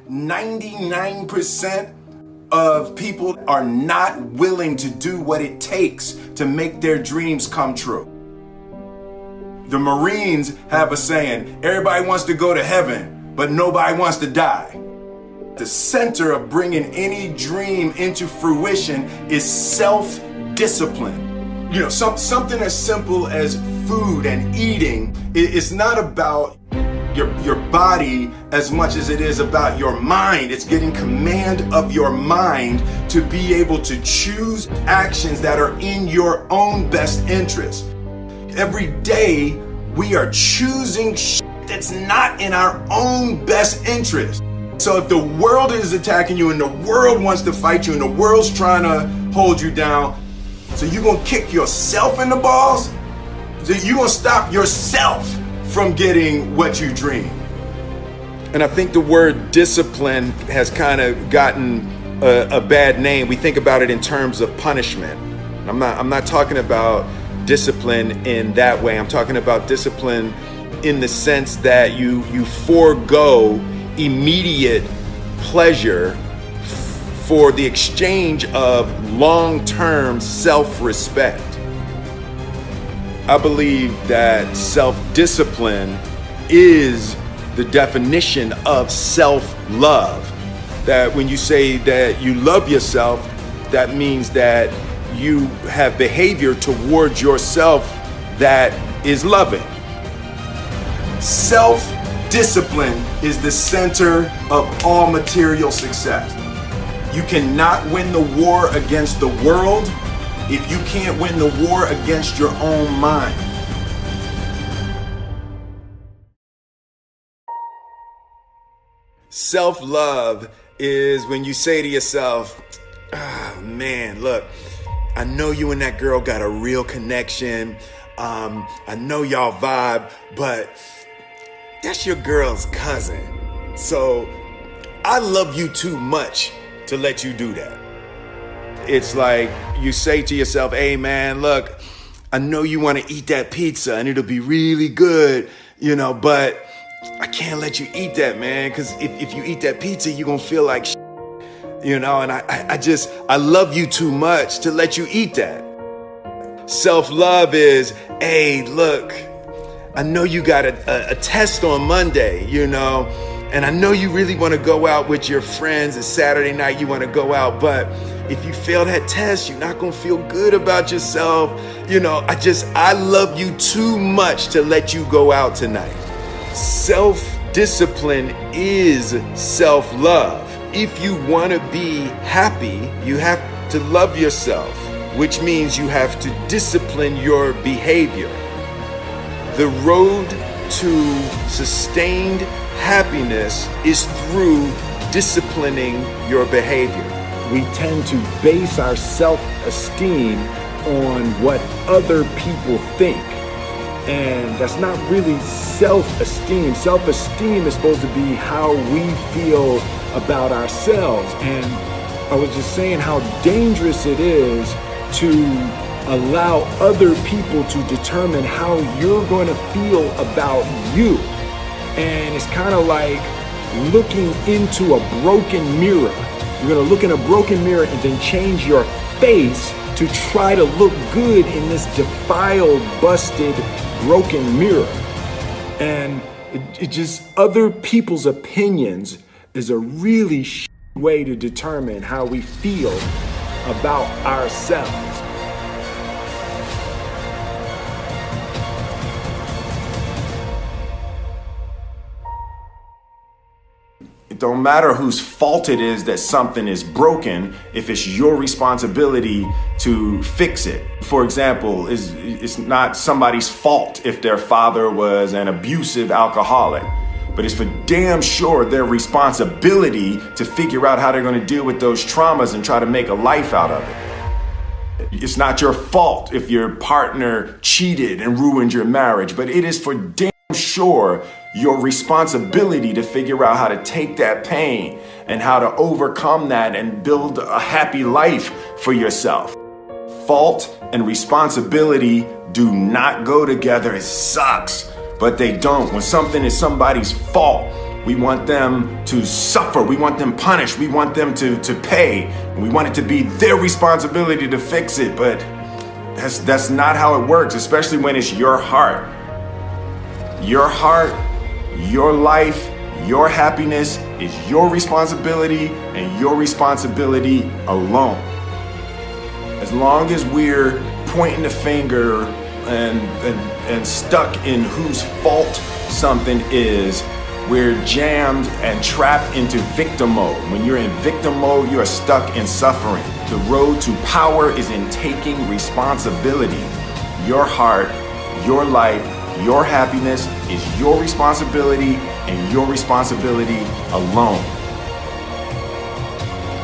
99% of people are not willing to do what it takes to make their dreams come true. The Marines have a saying, everybody wants to go to heaven, but nobody wants to die. The center of bringing any dream into fruition is self-discipline. You know, something as simple as food and eating. It's not about your body as much as it is about your mind. It's getting command of your mind to be able to choose actions that are in your own best interest. Every day we are choosing that's not in our own best interest. So if the world is attacking you and the world wants to fight you and the world's trying to hold you down, so you're gonna kick yourself in the balls? So you're gonna stop yourself from getting what you dream. And I think the word discipline has kind of gotten a bad name. We think about it in terms of punishment. I'm not talking about discipline in that way. I'm talking about discipline in the sense that you forego immediate pleasure for the exchange of long-term self-respect. I believe that self-discipline is the definition of self-love. That when you say that you love yourself, that means that you have behavior towards yourself that is loving. Self-discipline is the center of all material success. You cannot win the war against the world if you can't win the war against your own mind. Self-love is when you say to yourself, oh man, look, I know you and that girl got a real connection. I know y'all vibe, but that's your girl's cousin. So I love you too much to let you do that. It's like you say to yourself, hey man, look, I know you want to eat that pizza and it'll be really good, you know, but I can't let you eat that, man, because if you eat that pizza, you're going to feel like shit, you know, and I love you too much to let you eat that. Self-love is, hey, look, I know you got a test on Monday, you know, and I know you really want to go out with your friends and Saturday night you want to go out, but if you fail that test, you're not going to feel good about yourself. You know, I love you too much to let you go out tonight. Self-discipline is self-love. If you want to be happy, you have to love yourself, which means you have to discipline your behavior. The road to sustained happiness is through disciplining your behavior. We tend to base our self-esteem on what other people think. And that's not really self-esteem. Self-esteem is supposed to be how we feel about ourselves. And I was just saying how dangerous it is to allow other people to determine how you're going to feel about you. And it's kind of like looking into a broken mirror. You're going to look in a broken mirror and then change your face to try to look good in this defiled, busted, broken mirror. And it just, other people's opinions is a really way to determine how we feel about ourselves. It don't matter whose fault it is that something is broken if it's your responsibility to fix it. For example, it's not somebody's fault if their father was an abusive alcoholic, but it's for damn sure their responsibility to figure out how they're going to deal with those traumas and try to make a life out of it. It's not your fault if your partner cheated and ruined your marriage, but it is for damn sure your responsibility to figure out how to take that pain and how to overcome that and build a happy life for yourself. Fault and responsibility do not go together. It sucks, but they don't. When something is somebody's fault, We want them to suffer. We want them punished. We want them to pay. And we want it to be their responsibility to fix it. But that's not how it works, especially when it's your heart. Your heart, your life, your happiness is your responsibility and your responsibility alone. As long as we're pointing the finger and stuck in whose fault something is, we're jammed and trapped into victim mode. When you're in victim mode, you are stuck in suffering. The road to power is in taking responsibility. Your heart, your life, your happiness is your responsibility and your responsibility alone.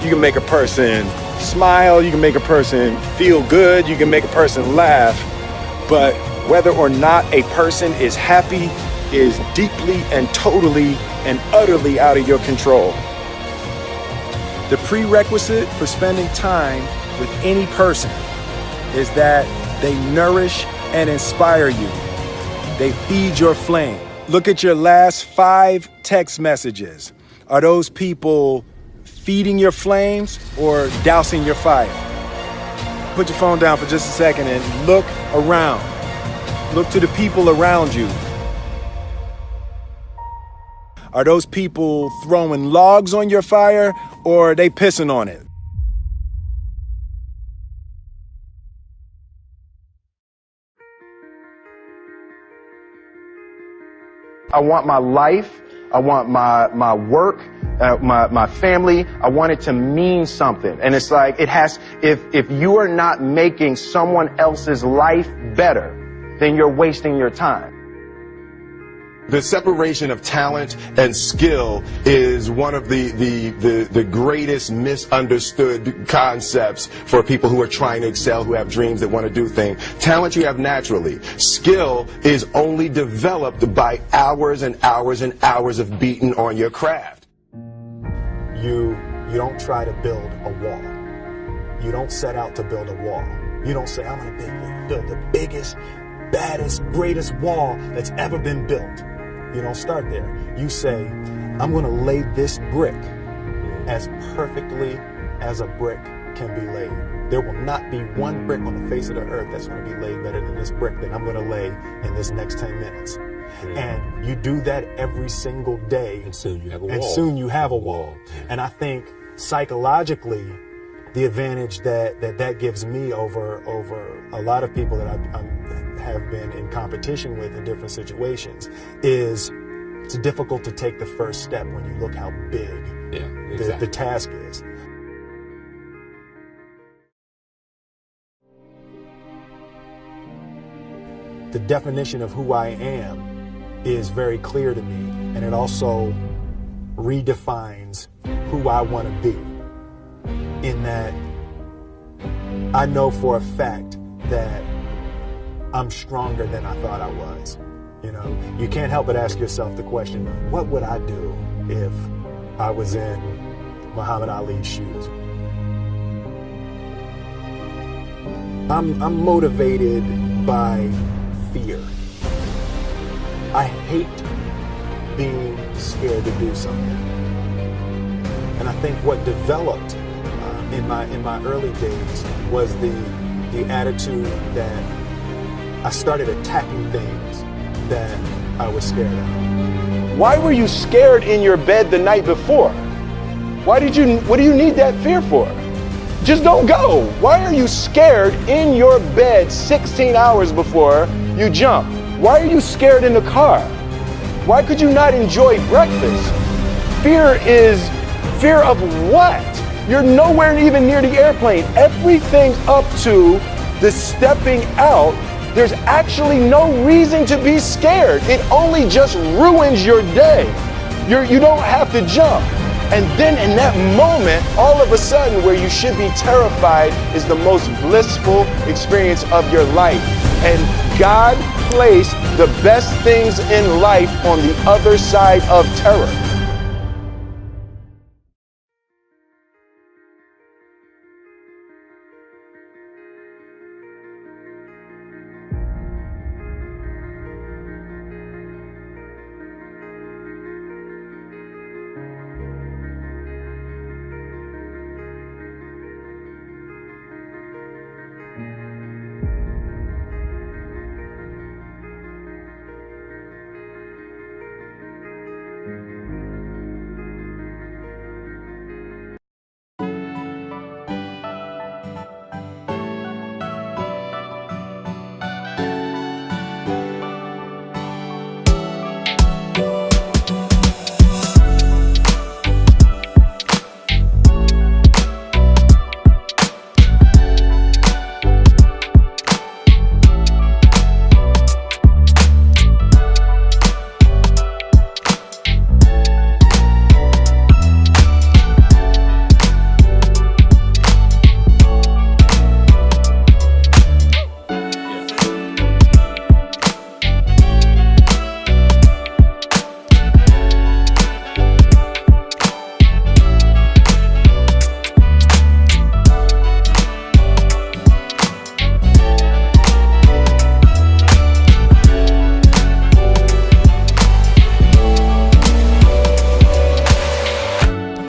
You can make a person smile, you can make a person feel good, you can make a person laugh, but whether or not a person is happy is deeply and totally and utterly out of your control. The prerequisite for spending time with any person is that they nourish and inspire you. They feed your flame. Look at your last 5 text messages. Are those people feeding your flames or dousing your fire? Put your phone down for just a second and look around. Look to the people around you. Are those people throwing logs on your fire or are they pissing on it? I want my life, I want my work, my family, I want it to mean something. And it's like, if you are not making someone else's life better, then you're wasting your time. The separation of talent and skill is one of the greatest misunderstood concepts for people who are trying to excel, who have dreams, that want to do things. Talent you have naturally. Skill is only developed by hours and hours and hours of beating on your craft. You don't try to build a wall. You don't set out to build a wall. You don't say, I'm going to build the biggest, baddest, greatest wall that's ever been built. You don't start there. You say, I'm going to lay this brick as perfectly as a brick can be laid. There will not be one brick on the face of the earth that's going to be laid better than this brick that I'm going to lay in this next 10 minutes. And you do that every single day. And soon you have a wall. And soon you have a wall. And I think psychologically, the advantage that gives me over a lot of people that I have been in competition with in different situations is it's difficult to take the first step when you look how big the task is. The definition of who I am is very clear to me, and it also redefines who I want to be, in that I know for a fact that I'm stronger than I thought I was. You know, you can't help but ask yourself the question, what would I do if I was in Muhammad Ali's shoes? I'm motivated by fear. I hate being scared to do something. And I think what developed in my early days was the attitude that I started attacking things that I was scared of. Why were you scared in your bed the night before? What do you need that fear for? Just don't go. Why are you scared in your bed 16 hours before you jump? Why are you scared in the car? Why could you not enjoy breakfast? Fear of what? You're nowhere even near the airplane. Everything up to the stepping out, there's actually no reason to be scared. It only just ruins your day. You don't have to jump. And then in that moment, all of a sudden, where you should be terrified is the most blissful experience of your life. And God placed the best things in life on the other side of terror.